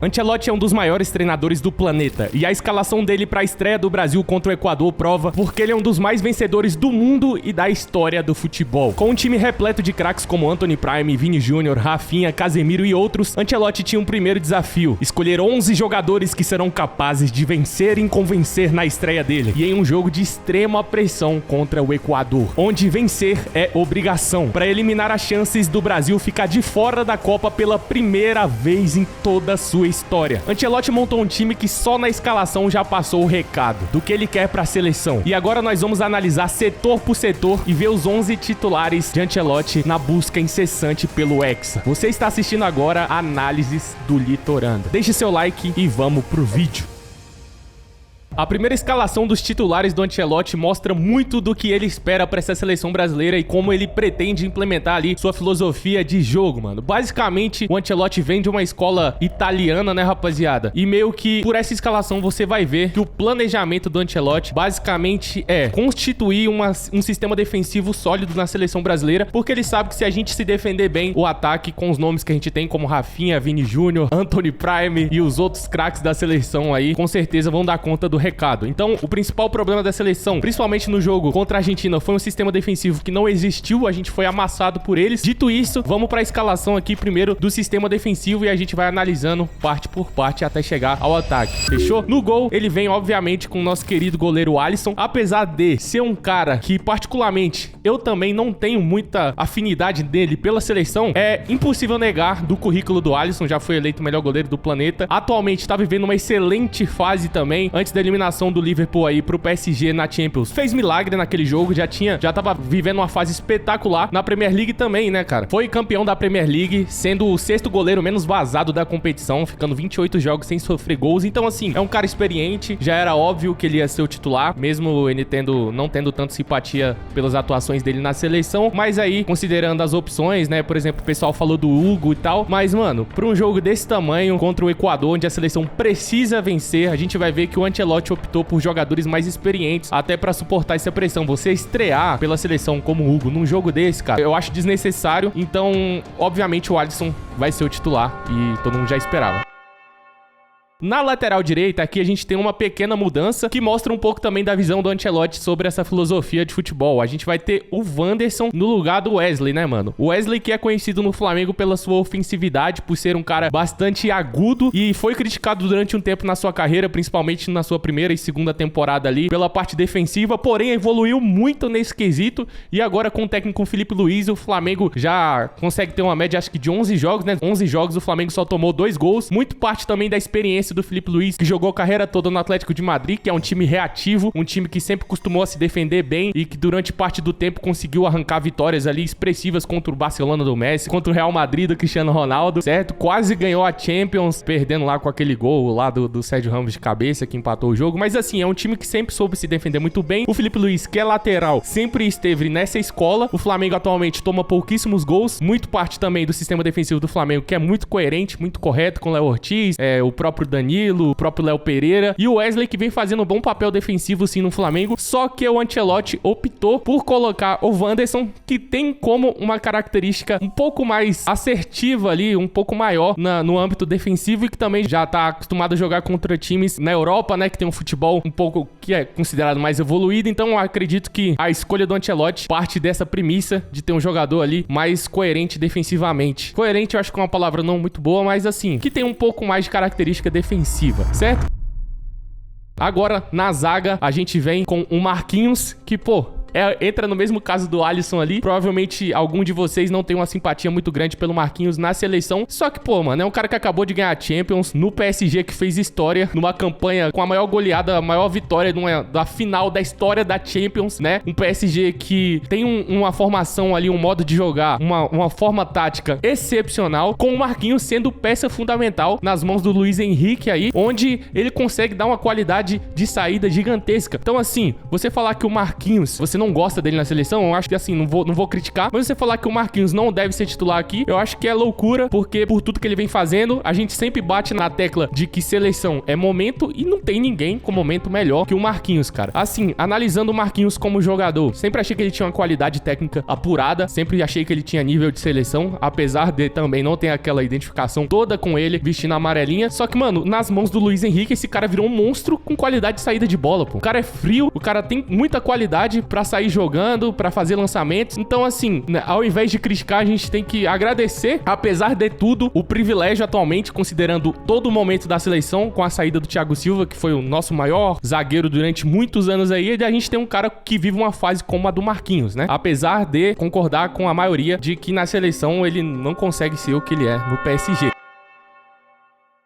Ancelotti é um dos maiores treinadores do planeta, e a escalação dele para a estreia do Brasil contra o Equador prova porque ele é um dos mais vencedores do mundo e da história do futebol. Com um time repleto de craques como Anthony Prime, Vini Júnior, Rafinha, Casemiro e outros, Ancelotti tinha um primeiro desafio: escolher 11 jogadores que serão capazes de vencer e convencer na estreia dele, e em um jogo de extrema pressão contra o Equador, onde vencer é obrigação, para eliminar as chances do Brasil ficar de fora da Copa pela primeira vez em toda a sua história. Ancelotti montou um time que só na escalação já passou o recado do que ele quer para a seleção. E agora nós vamos analisar setor por setor e ver os 11 titulares de Ancelotti na busca incessante pelo Hexa. Você está assistindo agora a Análises do Litorânea. Deixe seu like e vamos pro vídeo. A primeira escalação dos titulares do Ancelotti mostra muito do que ele espera para essa seleção brasileira e como ele pretende implementar ali sua filosofia de jogo, mano. Basicamente, o Ancelotti vem de uma escola italiana, né, rapaziada? E meio que por essa escalação você vai ver que o planejamento do Ancelotti basicamente é constituir um sistema defensivo sólido na seleção brasileira, porque ele sabe que se a gente se defender bem, o ataque com os nomes que a gente tem, como Rafinha, Vini Júnior, Anthony Prime e os outros craques da seleção aí, com certeza vão dar conta do recado. Então, o principal problema da seleção, principalmente no jogo contra a Argentina, foi um sistema defensivo que não existiu, a gente foi amassado por eles. Dito isso, vamos para a escalação aqui primeiro do sistema defensivo e a gente vai analisando parte por parte até chegar ao ataque. Fechou? No gol, ele vem obviamente com o nosso querido goleiro Alisson, apesar de ser um cara que particularmente eu também não tenho muita afinidade dele pela seleção, é impossível negar do currículo do Alisson, já foi eleito o melhor goleiro do planeta, atualmente está vivendo uma excelente fase também, antes da eliminação do Liverpool aí pro PSG na Champions. Fez milagre naquele jogo, já tava vivendo uma fase espetacular na Premier League também, né, cara? Foi campeão da Premier League, sendo o sexto goleiro menos vazado da competição, ficando 28 jogos sem sofrer gols. Então, assim, é um cara experiente, já era óbvio que ele ia ser o titular, mesmo ele não tendo tanta simpatia pelas atuações dele na seleção, mas aí, considerando as opções, né, por exemplo, o pessoal falou do Hugo e tal, mas, mano, pra um jogo desse tamanho, contra o Equador, onde a seleção precisa vencer, a gente vai ver que o Ancelotti optou por jogadores mais experientes, até pra suportar essa pressão. Você estrear pela seleção como o Hugo num jogo desse, cara, eu acho desnecessário. Então, obviamente, o Alisson vai ser o titular e todo mundo já esperava. Na lateral direita, aqui a gente tem uma pequena mudança que mostra um pouco também da visão do Ancelotti sobre essa filosofia de futebol. A gente vai ter o Wanderson no lugar do Wesley, né, mano? O Wesley que é conhecido no Flamengo pela sua ofensividade, por ser um cara bastante agudo e foi criticado durante um tempo na sua carreira, principalmente na sua primeira e segunda temporada ali, pela parte defensiva, porém evoluiu muito nesse quesito e agora com o técnico Felipe Luiz, o Flamengo já consegue ter uma média, acho que de 11 jogos, né? 11 jogos, o Flamengo só tomou 2 gols, muito parte também da experiência do Felipe Luiz, que jogou a carreira toda no Atlético de Madrid, que é um time reativo, um time que sempre costumou se defender bem e que durante parte do tempo conseguiu arrancar vitórias ali expressivas contra o Barcelona do Messi, contra o Real Madrid do Cristiano Ronaldo, certo? Quase ganhou a Champions, perdendo lá com aquele gol lá do Sérgio Ramos de cabeça, que empatou o jogo, mas assim, é um time que sempre soube se defender muito bem. O Felipe Luiz, que é lateral, sempre esteve nessa escola. O Flamengo atualmente toma pouquíssimos gols, muito parte também do sistema defensivo do Flamengo, que é muito coerente, muito correto, com o Léo Ortiz, o próprio Danilo, o próprio Léo Pereira e o Wesley, que vem fazendo um bom papel defensivo sim no Flamengo, só que o Ancelotti optou por colocar o Wanderson, que tem como uma característica um pouco mais assertiva ali, um pouco maior no âmbito defensivo e que também já tá acostumado a jogar contra times na Europa, né, que tem um futebol um pouco que é considerado mais evoluído. Então eu acredito que a escolha do Ancelotti parte dessa premissa de ter um jogador ali mais coerente defensivamente. Coerente eu acho que é uma palavra não muito boa, mas assim, que tem um pouco mais de característica defensiva, certo? Agora, na zaga, a gente vem com o Marquinhos, que, pô, entra no mesmo caso do Alisson ali. Provavelmente algum de vocês não tem uma simpatia muito grande pelo Marquinhos na seleção. Só que, pô, mano, é um cara que acabou de ganhar a Champions no PSG, que fez história numa campanha com a maior goleada, a maior vitória da final da história da Champions, né? Um PSG que tem uma formação ali, um modo de jogar, uma forma tática excepcional, com o Marquinhos sendo peça fundamental nas mãos do Luiz Henrique aí, onde ele consegue dar uma qualidade de saída gigantesca. Então, assim, você falar que o Marquinhos, você não gosta dele na seleção, eu acho que assim, não vou criticar, mas você falar que o Marquinhos não deve ser titular aqui, eu acho que é loucura, porque por tudo que ele vem fazendo, a gente sempre bate na tecla de que seleção é momento e não tem ninguém com momento melhor que o Marquinhos, cara. Assim, analisando o Marquinhos como jogador, sempre achei que ele tinha uma qualidade técnica apurada, sempre achei que ele tinha nível de seleção, apesar de também não ter aquela identificação toda com ele vestindo a amarelinha. Só que, mano, nas mãos do Luiz Henrique, esse cara virou um monstro com qualidade de saída de bola, pô. O cara é frio, o cara tem muita qualidade pra sair jogando, pra fazer lançamentos. Então, assim, né, ao invés de criticar, a gente tem que agradecer, apesar de tudo, o privilégio atualmente, considerando todo o momento da seleção, com a saída do Thiago Silva, que foi o nosso maior zagueiro durante muitos anos aí, e a gente tem um cara que vive uma fase como a do Marquinhos, né? Apesar de concordar com a maioria de que na seleção ele não consegue ser o que ele é no PSG.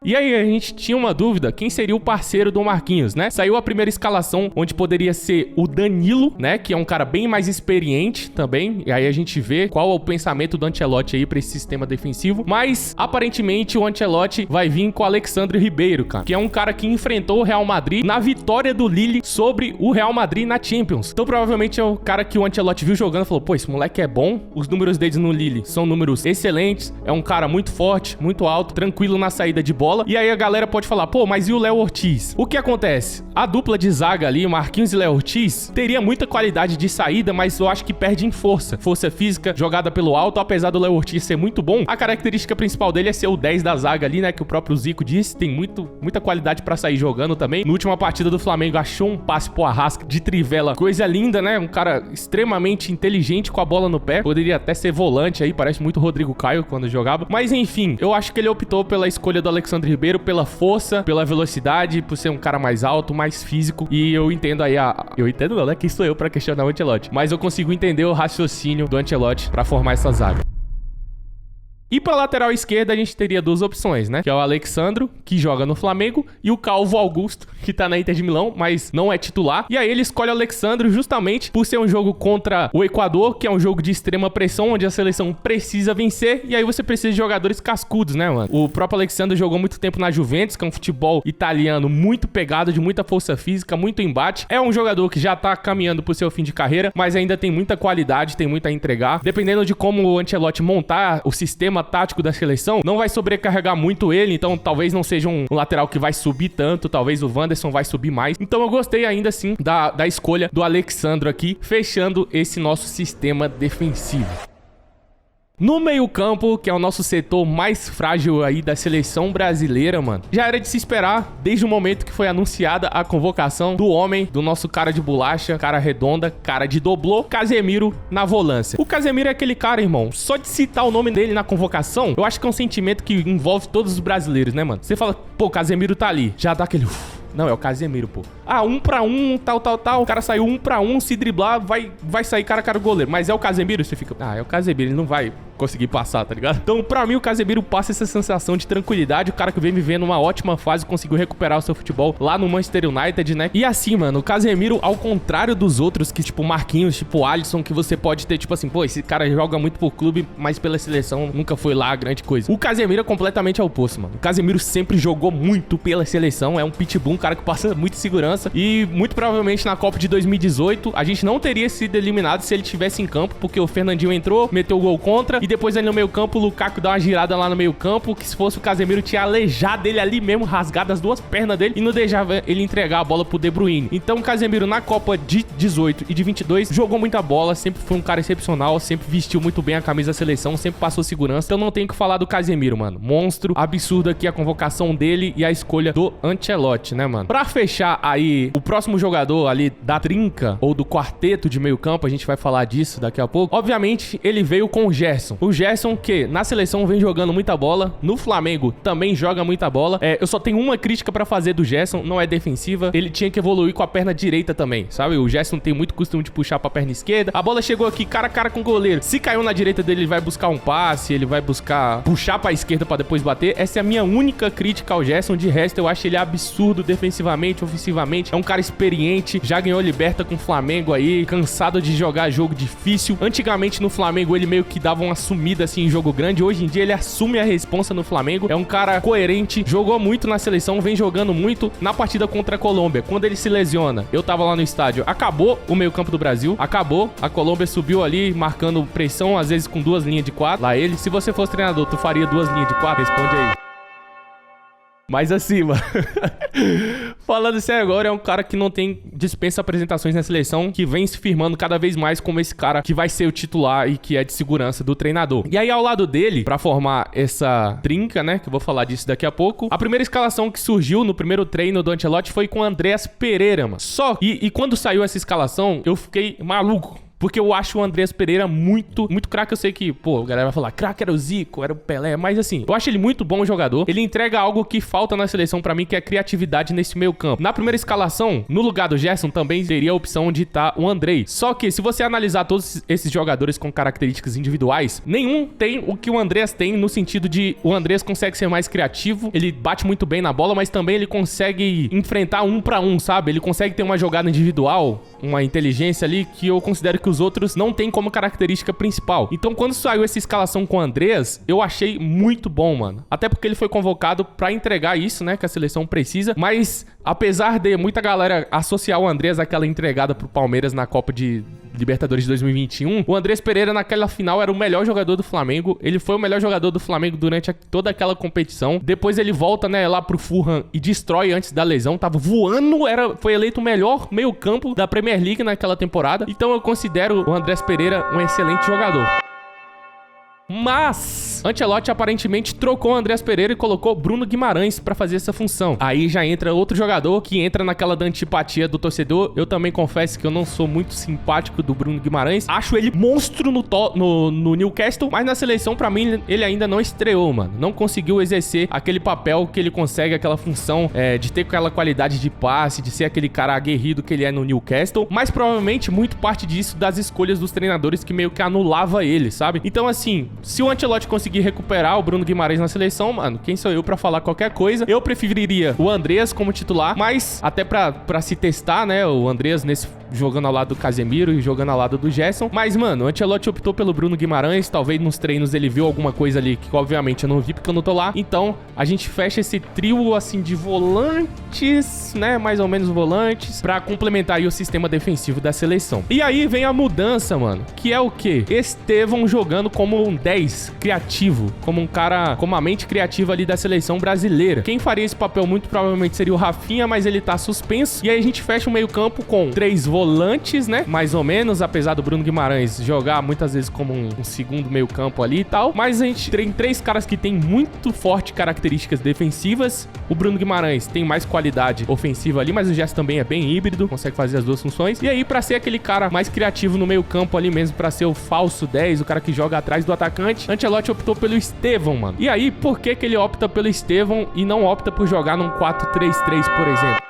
E aí, a gente tinha uma dúvida, quem seria o parceiro do Marquinhos, né? Saiu a primeira escalação, onde poderia ser o Danilo, né? Que é um cara bem mais experiente também. E aí a gente vê qual é o pensamento do Ancelotti aí pra esse sistema defensivo. Mas, aparentemente, o Ancelotti vai vir com o Alexandre Ribeiro, cara. Que é um cara que enfrentou o Real Madrid na vitória do Lille sobre o Real Madrid na Champions. Então, provavelmente, é o cara que o Ancelotti viu jogando e falou, pô, esse moleque é bom. Os números deles no Lille são números excelentes. É um cara muito forte, muito alto, tranquilo na saída de bola. E aí a galera pode falar, pô, mas e o Léo Ortiz? O que acontece? A dupla de zaga ali, Marquinhos e Léo Ortiz, teria muita qualidade de saída, mas eu acho que perde em força. Força física, jogada pelo alto, apesar do Léo Ortiz ser muito bom, a característica principal dele é ser o 10 da zaga ali, né, que o próprio Zico disse, tem muita qualidade pra sair jogando também. Na última partida do Flamengo, achou um passe pro Arrasca de trivela, coisa linda, né, um cara extremamente inteligente com a bola no pé, poderia até ser volante aí, parece muito Rodrigo Caio quando jogava, mas enfim, eu acho que ele optou pela escolha do Alexandre Ribeiro, pela força, pela velocidade, por ser um cara mais alto, mais físico, e eu entendo aí eu entendo não, né? Quem sou eu pra questionar o Ancelotti? Mas eu consigo entender o raciocínio do Ancelotti pra formar essa zaga. E pra lateral esquerda a gente teria duas opções, né? Que é o Alexandro, que joga no Flamengo, e o Calvo Augusto, que tá na Inter de Milão, mas não é titular. E aí ele escolhe o Alexandro justamente por ser um jogo contra o Equador, que é um jogo de extrema pressão, onde a seleção precisa vencer, e aí você precisa de jogadores cascudos, né, mano? O próprio Alexandro jogou muito tempo na Juventus, que é um futebol italiano muito pegado, de muita força física, muito embate. É um jogador que já tá caminhando pro seu fim de carreira, mas ainda tem muita qualidade, tem muito a entregar. Dependendo de como o Ancelotti montar o sistema tático da seleção, não vai sobrecarregar muito ele, então talvez não seja um lateral que vai subir tanto, talvez o Wanderson vai subir mais. Então eu gostei ainda assim da escolha do Alexandro aqui, fechando esse nosso sistema defensivo. No meio-campo, que é o nosso setor mais frágil aí da seleção brasileira, mano, já era de se esperar desde o momento que foi anunciada a convocação do homem, do nosso cara de bolacha, cara redonda, cara de doblô, Casemiro na volância. O Casemiro é aquele cara, irmão, só de citar o nome dele na convocação, eu acho que é um sentimento que envolve todos os brasileiros, né, mano? Você fala, pô, Casemiro tá ali, já dá aquele... Não, é o Casemiro, pô. Ah, 1 pra 1, tal. O cara saiu 1 pra 1, se driblar, vai sair cara a cara o goleiro. Mas é o Casemiro? Você fica... Ah, é o Casemiro, ele não vai conseguir passar, tá ligado? Então, pra mim, o Casemiro passa essa sensação de tranquilidade. O cara que vem vivendo uma ótima fase, conseguiu recuperar o seu futebol lá no Manchester United, né? E assim, mano, o Casemiro, ao contrário dos outros, que tipo Marquinhos, tipo Alisson, que você pode ter, tipo assim, pô, esse cara joga muito por clube, mas pela seleção nunca foi lá a grande coisa. O Casemiro é completamente ao oposto, mano. O Casemiro sempre jogou muito pela seleção, é um pitbull, um cara que passa muita segurança, e muito provavelmente na Copa de 2018 a gente não teria sido eliminado se ele tivesse em campo, porque o Fernandinho entrou, meteu o gol contra, e depois ali no meio campo o Lukaku dá uma girada lá no meio campo, que se fosse o Casemiro tinha aleijado ele ali mesmo, rasgado as duas pernas dele, e não deixava ele entregar a bola pro De Bruyne. Então o Casemiro na Copa de 18 e de 22 jogou muita bola, sempre foi um cara excepcional, sempre vestiu muito bem a camisa da seleção, sempre passou segurança. Então não tem o que falar do Casemiro, mano. Monstro, absurdo aqui a convocação dele e a escolha do Ancelotti, né, mano? Pra fechar aí o próximo jogador ali da trinca ou do quarteto de meio campo, a gente vai falar disso daqui a pouco. Obviamente, ele veio com o Gerson. O Gerson que na seleção vem jogando muita bola, no Flamengo também joga muita bola. Eu só tenho uma crítica pra fazer do Gerson, não é defensiva. Ele tinha que evoluir com a perna direita também, sabe? O Gerson tem muito costume de puxar pra perna esquerda. A bola chegou aqui cara a cara com o goleiro. Se caiu na direita dele, ele vai buscar um passe, ele vai buscar puxar pra esquerda pra depois bater. Essa é a minha única crítica ao Gerson. De resto, eu acho ele absurdo defensivamente, ofensivamente. É um cara experiente, já ganhou Liberta com o Flamengo aí, cansado de jogar jogo difícil. Antigamente no Flamengo ele meio que dava umas assumida assim em jogo grande. Hoje em dia ele assume a responsa no Flamengo. É um cara coerente, jogou muito na seleção, vem jogando muito na partida contra a Colômbia. Quando ele se lesiona, eu tava lá no estádio, acabou o meio-campo do Brasil, acabou. A Colômbia subiu ali, marcando pressão, às vezes com 2 linhas de 4. Lá ele, se você fosse treinador, tu faria 2 linhas de 4? Responde aí. Mas assim, mano, falando sério agora, é um cara que não tem dispensa apresentações na seleção, que vem se firmando cada vez mais como esse cara que vai ser o titular e que é de segurança do treinador. E aí, ao lado dele, pra formar essa trinca, né, que eu vou falar disso daqui a pouco, a primeira escalação que surgiu no primeiro treino do Ancelotti foi com o Andreas Pereira, mano. Só e quando saiu essa escalação, eu fiquei maluco. Porque eu acho o Andreas Pereira muito craque. Eu sei que, pô, a galera vai falar, craque era o Zico, era o Pelé. Mas assim, eu acho ele muito bom jogador. Ele entrega algo que falta na seleção pra mim, que é criatividade nesse meio campo. Na primeira escalação, no lugar do Gerson, também teria a opção de estar o Andrei. Só que, se você analisar todos esses jogadores com características individuais, nenhum tem o que o Andreas tem, no sentido de o Andreas consegue ser mais criativo, ele bate muito bem na bola, mas também ele consegue enfrentar 1 pra 1, sabe? Ele consegue ter uma jogada individual, uma inteligência ali que eu considero que os outros não têm como característica principal. Então, quando saiu essa escalação com o Andreas, eu achei muito bom, mano. Até porque ele foi convocado pra entregar isso, né, que a seleção precisa. Mas, apesar de muita galera associar o Andreas àquela entregada pro Palmeiras na Copa de Libertadores de 2021, o Andreas Pereira naquela final era o melhor jogador do Flamengo. Ele foi o melhor jogador do Flamengo durante toda aquela competição. Depois ele volta, né, lá pro Fulham e destrói antes da lesão. Tava voando, foi eleito o melhor meio-campo da Premier League naquela temporada. Então eu considero o Andreas Pereira um excelente jogador. Mas Ancelotti aparentemente trocou o Andreas Pereira e colocou Bruno Guimarães pra fazer essa função. Aí já entra outro jogador que entra naquela da antipatia do torcedor. Eu também confesso que eu não sou muito simpático do Bruno Guimarães. Acho ele monstro no Newcastle, mas na seleção, pra mim, ele ainda não estreou, mano. Não conseguiu exercer aquele papel que ele consegue, aquela função de ter aquela qualidade de passe, de ser aquele cara aguerrido que ele é no Newcastle. Mas provavelmente muito parte disso das escolhas dos treinadores que meio que anulava ele, sabe? Então, assim, se o Ancelotti conseguir recuperar o Bruno Guimarães na seleção, mano, quem sou eu pra falar qualquer coisa? Eu preferiria o Andreas como titular, mas até pra se testar, né, o Andreas jogando ao lado do Casemiro e jogando ao lado do Gerson. Mas, mano, o Ancelotti optou pelo Bruno Guimarães. Talvez nos treinos ele viu alguma coisa ali que, obviamente, eu não vi porque eu não tô lá. Então, a gente fecha esse trio, assim, de volantes, né, mais ou menos volantes, pra complementar aí o sistema defensivo da seleção. E aí vem a mudança, mano, que é o quê? Estevão jogando como um 10 criativo, como um cara, como a mente criativa ali da seleção brasileira. Quem faria esse papel muito provavelmente seria o Rafinha, mas ele tá suspenso. E aí a gente fecha o meio campo com 3 volantes, né, mais ou menos, apesar do Bruno Guimarães jogar muitas vezes como um segundo meio campo ali e tal. Mas a gente tem 3 caras que tem muito forte características defensivas. O Bruno Guimarães tem mais qualidade ofensiva ali, mas o Gerson também é bem híbrido, consegue fazer as duas funções. E aí, pra ser aquele cara mais criativo no meio campo ali mesmo, pra ser o falso 10, o cara que joga atrás do atacante, Ancelotti optou pelo Estevão, mano. E aí, por que ele opta pelo Estevão e não opta por jogar num 4-3-3, por exemplo?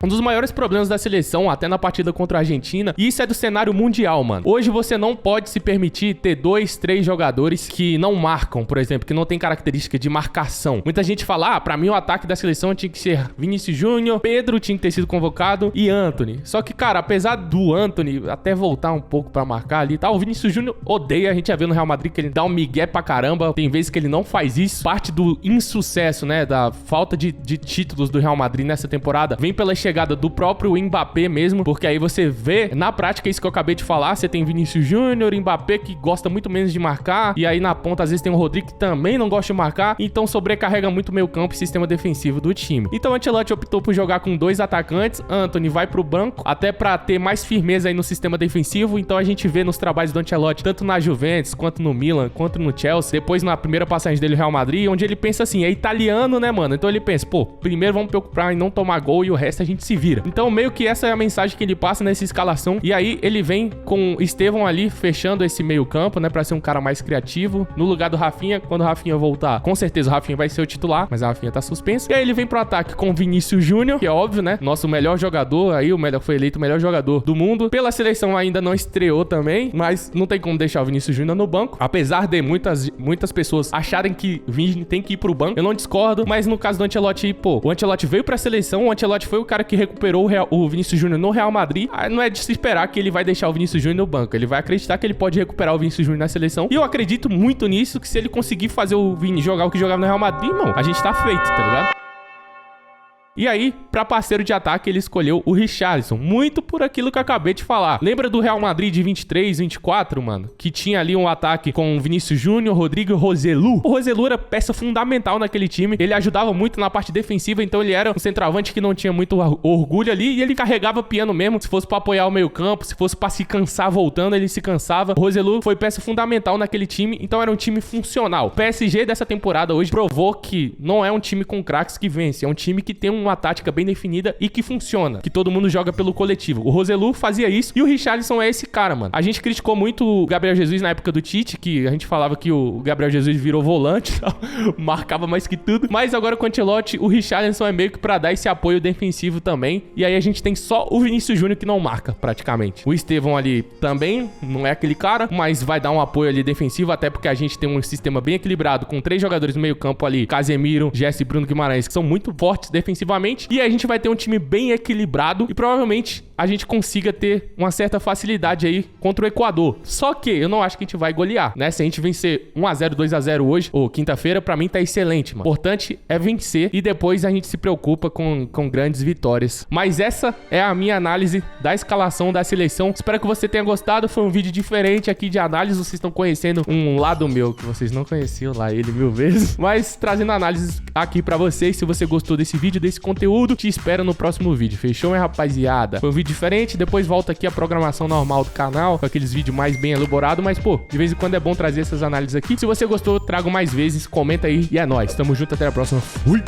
Um dos maiores problemas da seleção, até na partida contra a Argentina, e isso é do cenário mundial, mano. Hoje você não pode se permitir ter 2, 3 jogadores que não marcam, por exemplo, que não tem característica de marcação. Muita gente fala, pra mim o ataque da seleção tinha que ser Vinícius Júnior, Pedro tinha que ter sido convocado e Antony. Só que, cara, apesar do Antony até voltar um pouco pra marcar ali e tal, o Vinícius Júnior odeia. A gente já viu no Real Madrid que ele dá um migué pra caramba. Tem vezes que ele não faz isso. Parte do insucesso, né, da falta de títulos do Real Madrid nessa temporada, vem pela chegada do próprio Mbappé mesmo, porque aí você vê na prática isso que eu acabei de falar. Você tem Vinícius Júnior, Mbappé que gosta muito menos de marcar, e aí na ponta às vezes tem o Rodrigo que também não gosta de marcar, então sobrecarrega muito o meio campo e sistema defensivo do time. Então o Ancelotti optou por jogar com 2 atacantes. Antony vai pro banco, até pra ter mais firmeza aí no sistema defensivo. Então a gente vê nos trabalhos do Ancelotti, tanto na Juventus, quanto no Milan, quanto no Chelsea, depois na primeira passagem dele no Real Madrid, onde ele pensa assim, é italiano, né, mano? Então ele pensa, pô, primeiro vamos preocupar em não tomar gol e o resto a gente se vira. Então meio que essa é a mensagem que ele passa nessa escalação. E aí ele vem com Estevão ali fechando esse meio campo, né, pra ser um cara mais criativo, no lugar do Rafinha. Quando o Rafinha voltar, com certeza o Rafinha vai ser o titular, mas a Rafinha tá suspenso. E aí ele vem pro ataque com Vinícius Júnior, que é óbvio, né, nosso melhor jogador aí, foi eleito o melhor jogador do mundo. Pela seleção ainda não estreou também, mas não tem como deixar o Vinícius Júnior no banco, apesar de muitas pessoas acharem que Vini tem que ir pro banco. Eu não discordo, mas no caso do Ancelotti, pô, o Ancelotti veio pra seleção, o Ancelotti foi o cara cara que recuperou o Vinícius Júnior no Real Madrid, não é de se esperar que ele vai deixar o Vinícius Júnior no banco. Ele vai acreditar que ele pode recuperar o Vinícius Júnior na seleção. E eu acredito muito nisso, que se ele conseguir fazer o Vini jogar o que jogava no Real Madrid, irmão, a gente tá feito, tá ligado? E aí, pra parceiro de ataque, ele escolheu o Richarlison, muito por aquilo que eu acabei de falar. Lembra do Real Madrid de 23, 24, mano? Que tinha ali um ataque com Vinícius Júnior, Rodrigo e Roselu. O Roselu era peça fundamental naquele time, ele ajudava muito na parte defensiva, então ele era um centroavante que não tinha muito orgulho ali, e ele carregava piano mesmo, se fosse pra apoiar o meio campo, se fosse pra se cansar voltando, ele se cansava. O Roselu foi peça fundamental naquele time, então era um time funcional. O PSG dessa temporada hoje provou que não é um time com craques que vence, é um time que tem uma tática bem definida e que funciona, que todo mundo joga pelo coletivo. O Roselu fazia isso e o Richarlison é esse cara, mano. A gente criticou muito o Gabriel Jesus na época do Tite, que a gente falava que o Gabriel Jesus virou volante, marcava mais que tudo, mas agora com o Ancelotti, o Richarlison é meio que pra dar esse apoio defensivo também, e aí a gente tem só o Vinícius Júnior que não marca, praticamente. O Estevão ali também não é aquele cara, mas vai dar um apoio ali defensivo, até porque a gente tem um sistema bem equilibrado, com 3 jogadores no meio campo ali, Casemiro, Jesse e Bruno Guimarães, que são muito fortes defensivamente. E a gente vai ter um time bem equilibrado e provavelmente a gente consiga ter uma certa facilidade aí contra o Equador. Só que eu não acho que a gente vai golear, né? Se a gente vencer 1x0, 2x0 hoje, ou quinta-feira, pra mim tá excelente, mano. O importante é vencer e depois a gente se preocupa com grandes vitórias. Mas essa é a minha análise da escalação da seleção. Espero que você tenha gostado. Foi um vídeo diferente aqui de análise. Vocês estão conhecendo um lado meu que vocês não conheciam lá, ele 1000 vezes. Mas trazendo análises aqui pra vocês. Se você gostou desse vídeo, desse conteúdo, te espero no próximo vídeo. Fechou, minha rapaziada? Foi um vídeo diferente, depois volta aqui a programação normal do canal, com aqueles vídeos mais bem elaborados, mas pô, de vez em quando é bom trazer essas análises aqui. Se você gostou, trago mais vezes, comenta aí e é nóis. Tamo junto, até a próxima. Fui!